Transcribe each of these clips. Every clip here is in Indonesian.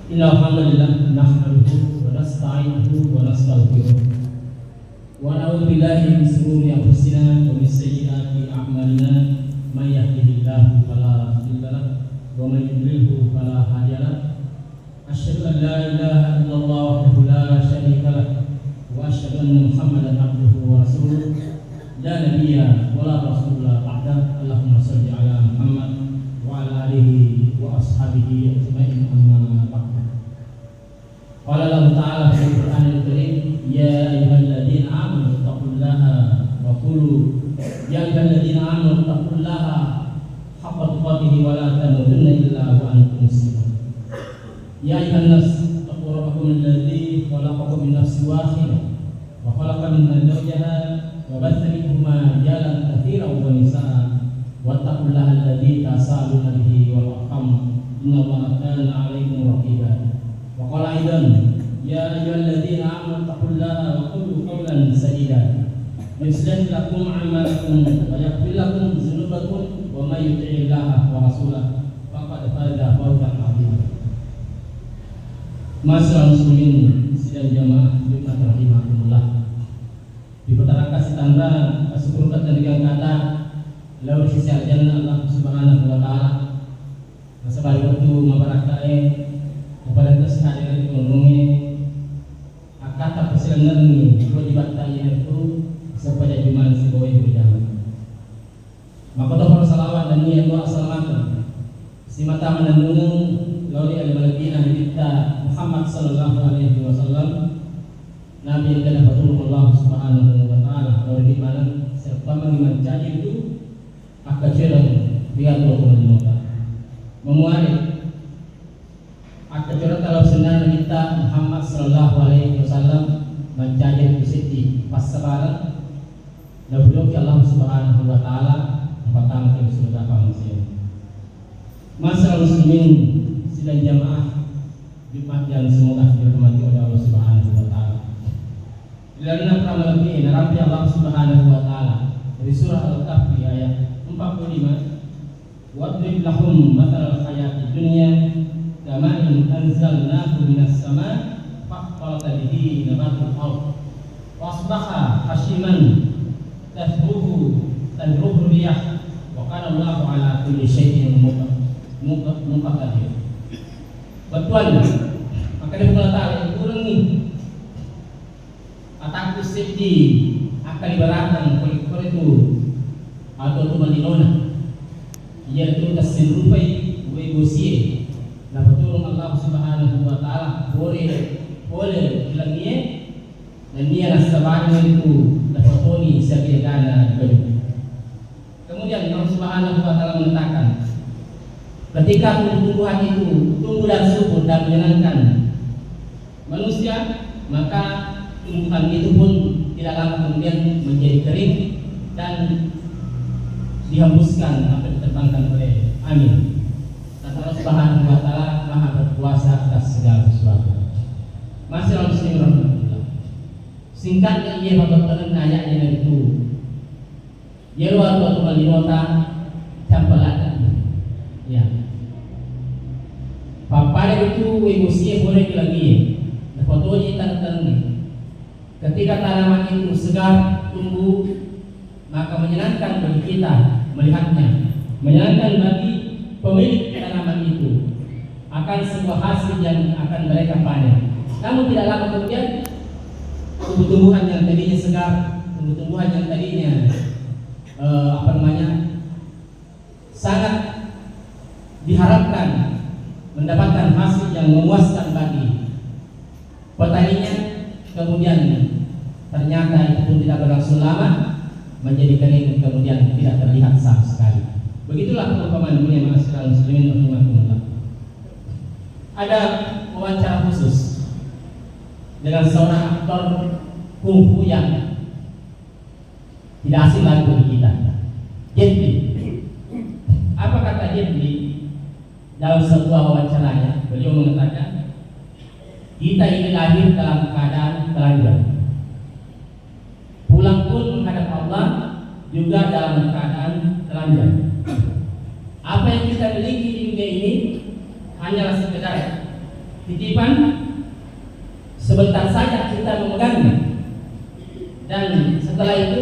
Innal hamdalillah nahmaduhu wa nasta'inuhu wa nastaghfiruh wa na'udzu billahi min shururi anfusina wa min sayyiati a'malina may yahdihillahu fala mudilla lahu wa may yudlilhu fala hadiya lahu asyhadu an la ilaha illallah wahdahu la syarika lahu wa asyhadu anna Muhammadan abduhu wa rasuluh la nabiyya wa la rasula ba'da. Allahumma shalli ala Muhammad wa ala alihi wa ashabihi ajma'in amma ba'd. Qala Allah Ta'ala fil Qur'anil Karim, ya ayyuhalladzina amanu taqullaha wa qulu ya ayyuhalladzina amanu taqullaha haqqa tuqatih wa la tamutunna illa wa antum muslimun. Ya ayyuhan nas taqu rabbakum alladzi khalaqakum min nafsin wahidah wa khalaqa minha zawjaha wa batha minhuma rijalan katsiran wa nisaa wattaqullaha alladzi tasaaluna bihi wal arham innallaha kana 'alaykum raqiba. Wa qala aidan ya ayyuhalladzina amanu taqullaha wa qulu qawlan sadida yuslih lakum a'malakum wa yaghfir lakum dhunubakum wa may yuti'illaha wa rasulahu faqad faza fawzan 'azima. Masyaallah muslimin sidang jamaah Jumat rahimakumullah. Di petara kasih tanda syukur dan kata lalu sisi aljanna Allah Subhanahu wa taala. Nasabari waktu mabarakae kepada kesehadiran mengunjungi akata persilangan ini kewajiban tanya itu supaya jumaan sebagai berjalan. Maka tohor salawat dan niat doa salamatan si mata menandung lauli al-malakina kita Muhammad sallallahu alaihi wasallam Nabi yang kena fatul Allah Subhanahu wa taala lauli mana serta mengaji itu akan cerang biar doa memuari akan kalau senang kita Muhammad sallallahu alaihi wasallam menjadi bisiti pas sabaran lalu Allah Subhanahu wa taala pertama ke surga manusia. Masyaallah muslimin sidang jamaah Jumat yang semoga dirahmati oleh Allah Subhanahu wa taala. Dalam ramalan ini narampi Allah Subhanahu wa taala dari surah Al-Kahfi ayat 45, wadrib lahum matalal hayati dunya kamain anzalnahu minas sama faqtalata bihi nabatul ardh wasbaha hashiman tadruhu riyah wa kana Allahu ala kulli syai'in muqtadir. Betul maka dia mengatakan kurang ni ataku sedih akan ibaratkan kulit itu atau tumalinona yaitu tasinrufai wa ibusie na patulong Allah Subhanahu wa taala boleh bilangnya dan dia nasabahnya itu dapat sa pinagana kayo. Kemudian Allah Subhanahu wa taala mengatakan ketika tumbuhan itu tumbuh dan subur dan menyenangkan manusia, maka tumbuhan itu pun tidak lama kemudian menjadi kering dan dihembuskan atau diterbangkan oleh angin. Allah Subhanahu wa taala Maha berkuasa atas segala sesuatu. Masyaallah muslimin rahmatullah. Singkatnya ia mengatakan ayatnya itu. Ya wa tu malinota campalatan. Ya. Papada itu emosi boleh lagi. Fotonya tanda-tanda. Ketika tanaman itu segar tumbuh, maka menyenangkan bagi kita melihatnya. Menyenangkan bagi pemilik tanaman itu akan sebuah hasil yang akan mereka panen. Namun tidak lama kemudian tumbuh-tumbuhan yang tadinya segar, tumbuh-tumbuhan yang tadinya sangat diharapkan mendapatkan hasil yang memuaskan bagi petaninya, kemudian ternyata itu pun tidak berlangsung lama menjadi kering, kemudian tidak terlihat sama sekali. Begitulah perumpamaan dunia masyarakat muslimin rahimahumullah. Ada wawancara khusus dengan seorang aktor kungfu yang tidak asing lagi bagi kita, Jet Li. Apa kata Jet Li dalam sebuah wawancaranya? Beliau mengatakan, kita ini lahir dalam keadaan telanjang, pulang pun menghadap Allah juga dalam keadaan telanjang. Apa yang kita miliki di dunia ini hanyalah sekedar titipan, sebentar saja kita memegangnya, dan setelah itu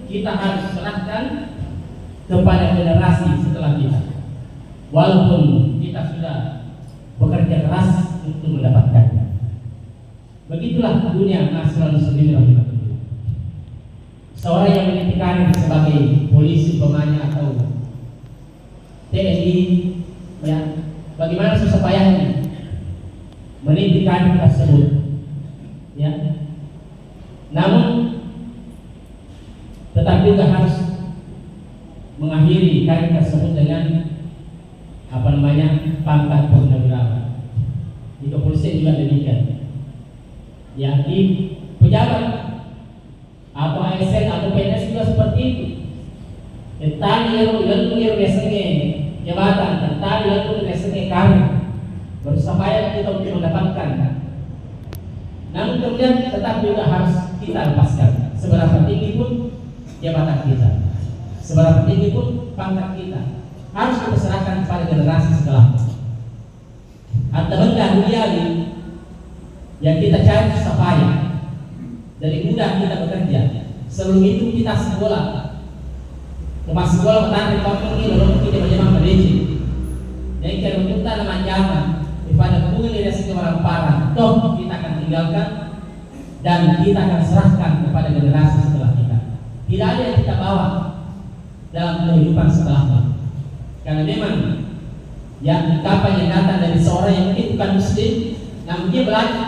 kita harus serahkan kepada generasi setelah kita, walaupun kita sudah bekerja keras untuk mendapatkannya. Begitulah dunia nasional muslimin rahimahullah. Seorang yang meniti karir sebagai polisi umpamanya atau TNI, ya, bagaimana susah payahnya meniti karir tersebut, ya. Namun tetap juga harus mengakhiri karir tersebut dengan pangkat purnawirawan. Di kepolisian juga demikian. Ya, di pejabat atau ASN atau PNS juga seperti itu. Tentang yang biasanya jabatan, tentang yang biasanya karir, berusaha payah kita untuk mendapatkan. Namun kemudian tetap juga harus kita lepaskan. Seberapa tinggi pun jabatan kita, seberapa tinggi pun pangkat kita, harus kita serahkan kepada generasi setelah. Harta benda duniawi yang kita cari susah payah, dari mudah kita bekerja. Sebelum itu kita sekolah, lepas sekolah petani kampung ini lalu kita bagaimana belajar. Dan kalau kita nama zaman daripada hubungan dari orang parah, toh kita akan tinggalkan dan kita akan serahkan kepada generasi setelah kita. Tidak ada yang kita bawa dalam kehidupan setelahnya. Karena memang yang kapan yang datang dari seorang yang mungkin bukan muslim, namun dia belajar,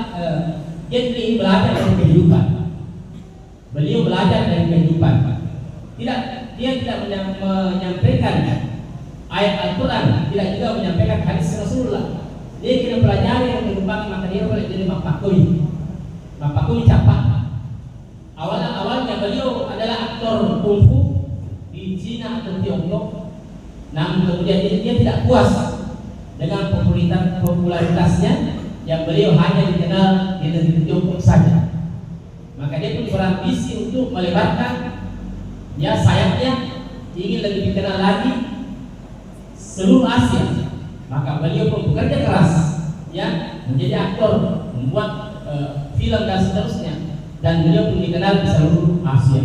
dia belajar dari kehidupan. Beliau belajar dari kehidupan. Dia tidak menyampaikan ayat Al-Quran, tidak juga menyampaikan hadis Rasulullah. Dia kira pelajari yang merupakan maka dia boleh jadi mapakui capak. Awalnya beliau adalah aktor kungfu di Cina atau Tiongkok. Namun kemudian dia tidak puas dengan popularitasnya yang beliau hanya dikenal di negeri Tiongkok saja. Maka dia pun berambisi untuk melebarkan ya sayapnya, ingin lebih dikenal lagi seluruh Asia. Maka beliau pun bekerja keras ya, menjadi aktor, membuat film dan seterusnya, dan beliau pun dikenal di seluruh Asia.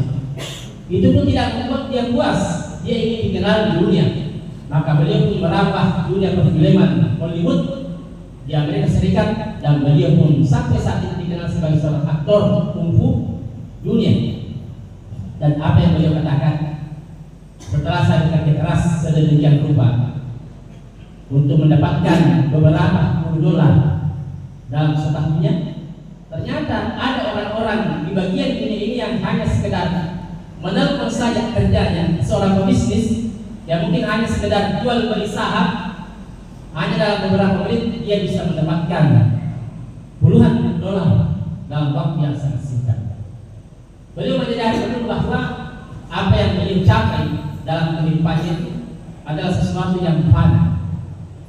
Itu pun tidak membuat dia puas, dia ingin dikenal di dunia. Maka beliau pun merambah dunia perfilman Hollywood di Amerika Serikat, dan beliau pun sampai saat ini dikenal sebagai seorang aktor kungfu dunia. Dan apa yang beliau katakan, setelah saya bekerja keras sedemikian rupa untuk mendapatkan beberapa $10 dalam setahunnya, ternyata ada orang-orang di bagian ini yang hanya sekedar menelpon saja kerjanya, seorang pebisnis yang mungkin hanya sekedar jual beli saham, hanya dalam beberapa menit dia bisa mendapatkan puluhan dolar dalam waktu yang sangat singkat. Beliau menyadari betul bahwa apa yang beliau capai dalam kehidupannya adalah sesuatu yang fana,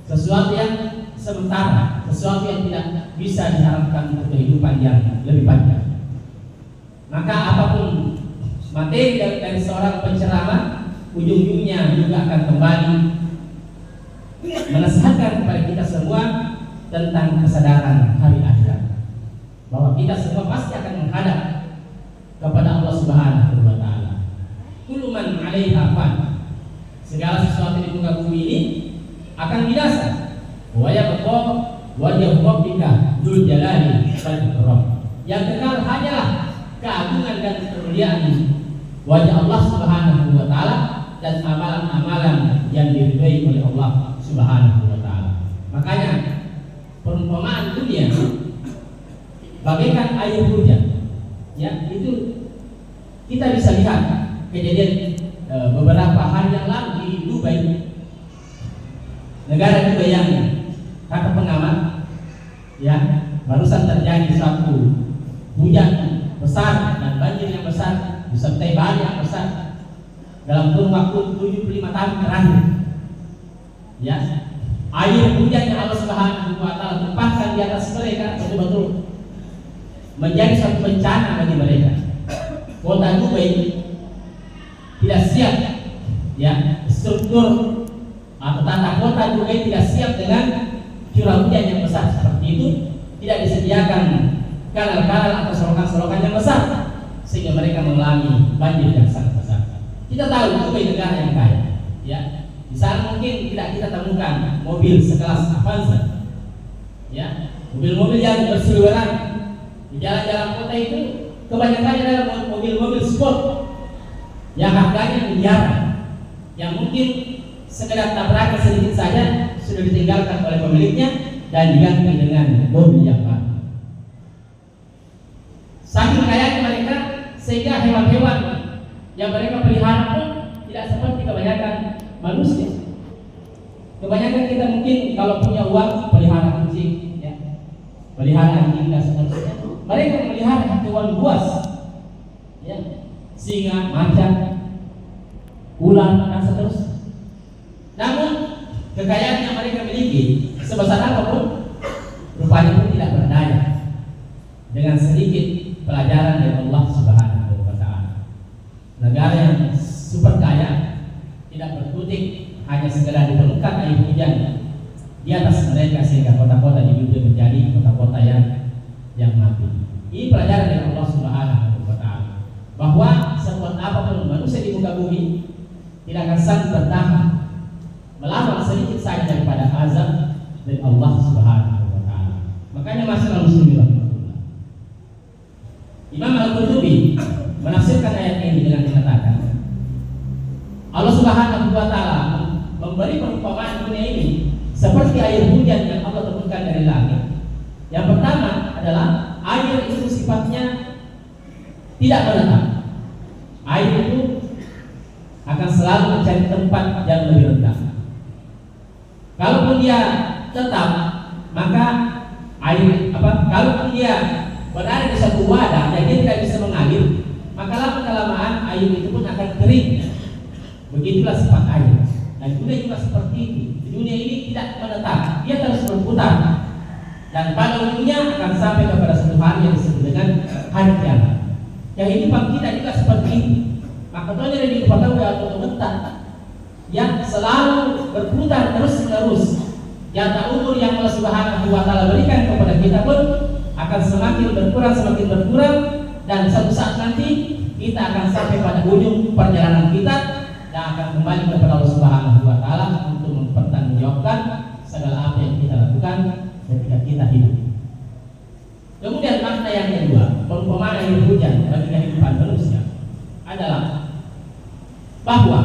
sesuatu yang sementara, sesuatu yang tidak bisa diharapkan untuk kehidupan yang lebih panjang. Maka apapun materi dari seorang penceramah, ujung-ujungnya juga akan kembali menasihatkan kepada kita semua tentang kesadaran hari akhirat, bahwa kita semua pasti akan menghadap kepada Allah Subhanahu wa taala. Kullu man 'alaiha fan. Segala sesuatu di muka bumi ini akan binasa. Wa yabqa wajhu rabbika dzul jalali wal ikram. Yang kekal hanyalah keagungan dan kemuliaan wajah Allah Subhanahu wa taala dan amalan-amalan yang diridhai oleh Allah Subhanahu wa taala. Makanya perumpamaan dunia bagaikan air hujan. Ya, itu kita bisa lihat kejadian beberapa hari yang lalu di Dubai, negara Dubai yang kata pengamat, ya, barusan terjadi suatu hujan besar dan banjir yang besar disertai badai yang besar dalam kurun waktu 75 tahun terakhir. Ya, air hujan yang Allah Subhanahu wa taala tumpahkan di atas mereka betul-betul menjadi suatu bencana bagi mereka. Kota Dubai tidak siap, ya, struktur atau tata kota Dubai tidak siap dengan curah hujan yang besar seperti itu, tidak disediakan kanal-kanal atau selokan-selokan yang besar sehingga mereka mengalami banjir yang sangat besar. Kita tahu Dubai negara yang kaya, ya. Di sana mungkin tidak kita temukan mobil sekelas Avanza, ya, mobil-mobil yang berseliweran. Di jalan-jalan kota itu kebanyakan adalah mobil-mobil sport yang harganya miliaran, yang mungkin sekedar tabrakan sedikit saja sudah ditinggalkan oleh pemiliknya dan diganti dengan mobil yang baru. Saking kayanya mereka sehingga hewan-hewan yang mereka pelihara pun tidak seperti kebanyakan manusia. Kebanyakan kita mungkin kalau punya uang pelihara kucing, ya, pelihara anjing dan seterusnya. Mereka melihara hewan buas, ya, singa, macan, ular dan seterusnya. Namun kekayaan yang mereka miliki sebesar apapun rupanya pun tidak berdaya dengan sedikit pelajaran dari Allah Subhanahu wa Ta'ala. Negara yang super kaya tidak berkutik hanya sekedar diperlukan air hujan di atas mereka sehingga kota-kota di dunia menjadi kota-kota yang mati. Ini pelajaran dari Allah Subhanahu wa Ta'ala bahwa sekuat apapun manusia di muka bumi tidak akan sanggup bertahan melawan sedikit saja daripada azab dari Allah Subhanahu wa Ta'ala. Makanya masalah muslimin, Imam Al-Qurtubi menafsirkan ayat ini dengan mengatakan Allah Subhanahu wa Ta'ala memberi perumpamaan dunia ini seperti air hujan yang Allah turunkan dari langit. Yang pertama adalah air itu sifatnya tidak menetap. Air itu akan selalu mencari tempat yang lebih rendah. Kalaupun dia tetap, maka kalaupun dia berada di satu wadah yang dia tidak bisa mengalir, maka lama-kelamaan air itu pun akan kering. Begitulah sifat air. Dan dunia juga seperti itu. Dunia ini tidak menetap, dia terus berputar. Dan pada ujungnya akan sampai kepada satu hari yang disebut dengan hari kiamat. Kehidupan kita juga seperti itu. Maka itu dari kehidupan atau menetap yang selalu berputar terus-menerus. Yang umur yang Allah Subhanahu wa Ta'ala berikan kepada kita pun akan semakin berkurang dan suatu saat nanti kita akan sampai pada ujung perjalanan kita dan akan kembali kepada Allah Subhanahu wa Ta'ala untuk mempertanggungjawabkan segala apa yang kita lakukan ketika kita hidup. Kemudian makna yang kedua, perumpamaan air hujan bagi kehidupan manusia adalah bahwa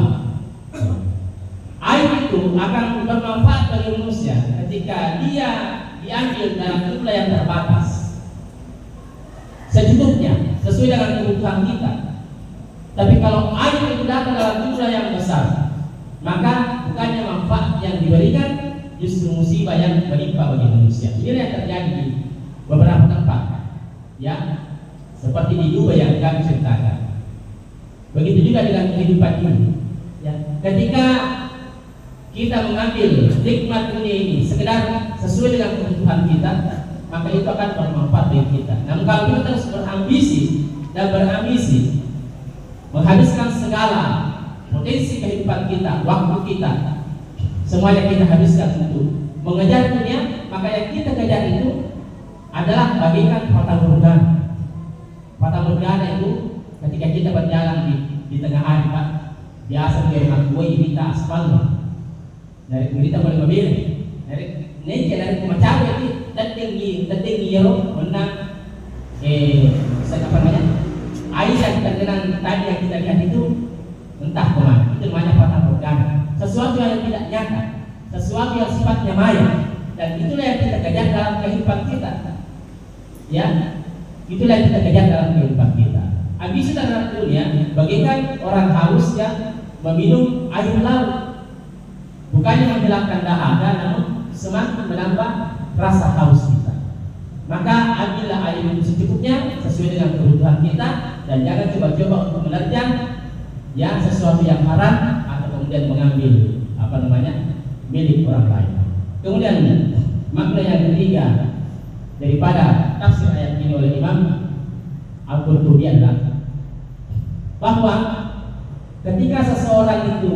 air itu akan bermanfaat bagi manusia ketika dia diambil dalam jumlah yang terbatas, secukupnya, sesuai dengan kebutuhan kita. Tapi kalau air itu datang dalam jumlah yang besar, maka bukannya manfaat yang diberikan, justru musibah yang menimpa bagi manusia. Ini yang terjadi di beberapa tempat, ya, seperti di Dubai yang kami ceritakan. Begitu juga dengan kehidupan ini, ya. Ketika kita mengambil nikmat dunia ini sekedar sesuai dengan kebutuhan kita, maka itu akan bermanfaat bagi kita. Namun kalau kita terus berambisi menghabiskan segala potensi kehidupan kita, waktu kita, semuanya kita habiskan untuk mengejar dunia, maka yang kita kejar itu adalah bagaikan fata morgana. Fata morgana itu ketika kita berjalan di tengah hari, Pak, biasa dia mengakui kita aspal, dari kita boleh mobil, dari kemacawe itu tinggi yero menang apa namanya? Air yang tergenang tadi yang kita lihat itu entah kemana, itu namanya fata morgana. Sesuatu yang tidak nyata, sesuatu yang sifatnya maya, dan itulah yang kita kejar dalam kehidupan kita. Ya, itulah yang kita kejar dalam kehidupan kita. Ambisi dalam dunia bagaikan orang haus yang meminum air laut, bukannya menghilangkan dahaga, namun semakin menambah rasa haus kita. Maka ambillah air itu secukupnya sesuai dengan kebutuhan kita, dan jangan coba-coba untuk menerjang yang sesuatu yang haram atau kemudian mengambil milik orang lain. Kemudian makna yang ketiga daripada tafsir ayat ini oleh Imam Al-Qurtubi adalah bahwa ketika seseorang itu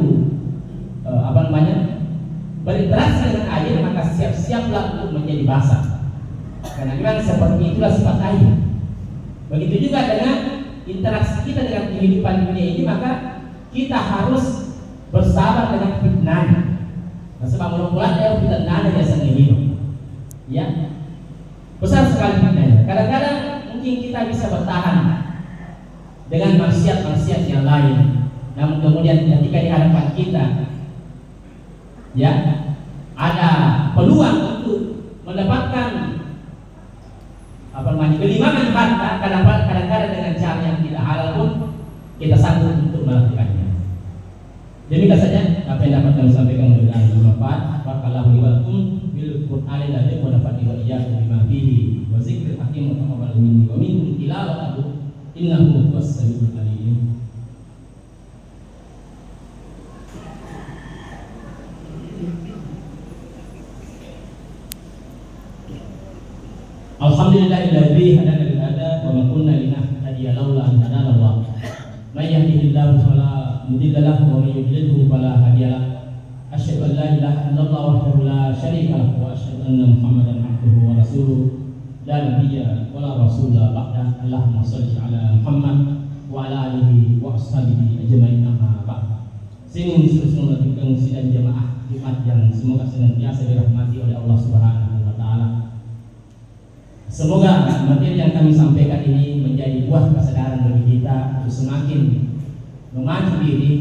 berinteraksi dengan air, maka siap-siaplah untuk menjadi basah. Karena memang seperti itulah sifat air. Begitu juga dengan interaksi kita dengan kehidupan dunia ini, maka kita harus bersabar dengan fitnah. Nah, sebab mula-mula ada fitnah biasanya hidup. Ya, besar sekali fitnahnya. Kadang-kadang mungkin kita bisa bertahan dengan maksiat-maksiat yang lain, namun kemudian ketika di hadapan kita, ya, ada peluang untuk mendapatkan kelimangan harta, kadang-kadang dengan cara yang tidak halal pun kita sanggup untuk melakukannya. Demikian saja apa yang dapat kami sampaikan oleh Allah bermanfaat. Barakallahu li wa lakum bil Qur'anil azim wa nafa'ani wa iyyakum bima fihi wa dzikril hakim wa taqabbal minni wa minkum tilawatahu innahu huwas samiul alim. Alhamdulillahilladzi hadana lil hada wa ma kunna linahtadiya laula an hadana Allah. May yahdihillahu fala mudilla lahu wa may yudlilhu fala hadiya lahu. Asyhadu an la ilaha illallah wahdahu la syarika lahu wa asyhadu anna Muhammadan abduhu wa rasuluhu la nabiyya wa la rasula ba'da. Allahumma shalli ala Muhammad wa ala alihi wa ashabihi ajmain amma ba'd. Sini susun lanjutkan sidang jamaah Jumat yang semoga senantiasa dirahmati oleh Allah Subhanahu wa taala. Semoga materi yang kami sampaikan ini menjadi buah kesadaran bagi kita untuk semakin memacu diri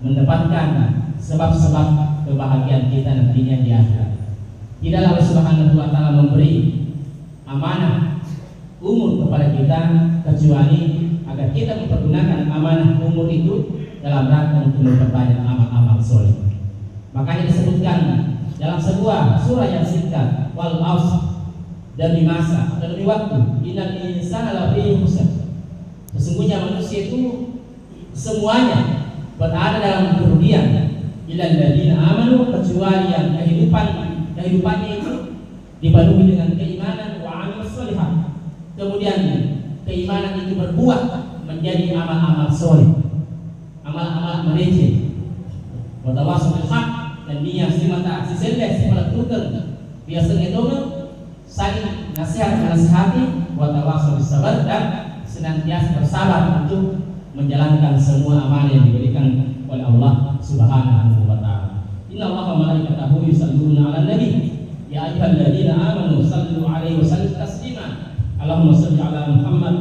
mendapatkan sebab-sebab kebahagiaan kita nantinya di akhirat. Tidaklah Allah Subhanahu wa taala memberi amanah umur kepada kita kecuali agar kita mempergunakan amanah umur itu dalam rangka untuk memperbanyak amal-amal soleh. Makanya disebutkan dalam sebuah surah yang singkat, wal asr, demi masa atau demi waktu, innal insana lafi khusr. Sesungguhnya manusia itu semuanya berada dalam kerugian, illal ladzina amanu, kecuali yang kehidupannya itu dipenuhi dengan keimanan wa amal sholihat. Kemudian keimanan itu berbuah menjadi amal-amal soleh, amal-amal mereka. Wa tawassaw bil haq, dan dia simata siseles melakukan biasanya itu saling nasihat-nasihati, wa tawassaw bis sabar, dan senantiasa bersabar untuk menjalankan semua amal yang diberikan oleh Allah Subhanahu wa taala. Inna Allaha wa malaikatahu yusalluna 'alan nabi ya ayyuhalladzina amanu sallu 'alaihi wa sallimu taslima. Allahumma shalli 'ala Muhammad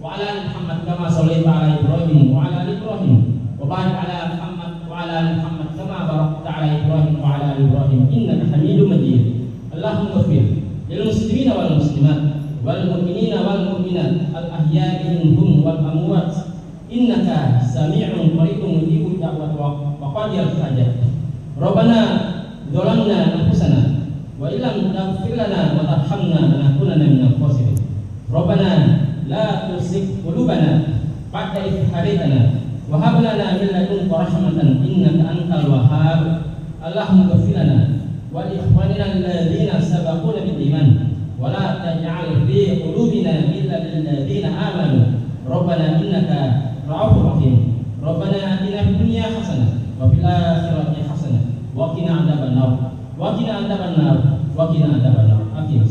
wa 'ala ali Muhammad kama shallaita 'ala Ibrahim wa 'ala ali Ibrahim wa barik 'ala Muhammad wa 'ala ali Muhammad kama barakta 'ala Ibrahim wa 'ala ali Ibrahim innaka Hamidum Majid. Allahumma ighfir lil muslimina wal muslimat wal mu'minina wal mu'minat al ahya'i minhum wal amwat innaka sami'un qaribun mujibud da'wat wa qadiyal hajat. Rabbana dzalamna anfusana wa illam taghfir lana wa tarhamna lanakunanna minal khasirin. Rabbana la tuzigh qulubana ba'da idh hadaytana wa hab lana min ladunka rahmatan innaka antal wahhab. Allahumma ighfir lana wa li ikhwanina alladhina sabaquna bil iman wa la taj'al fi qulubina ghillan lil ladzina amanu rabbana innaka ra'ufur rahim. Rabbana atina fid dunya hasanah wa fil akhirati hasanah wa qina adzabannar wa qina adzabannar wa qina adzabannar. Amin.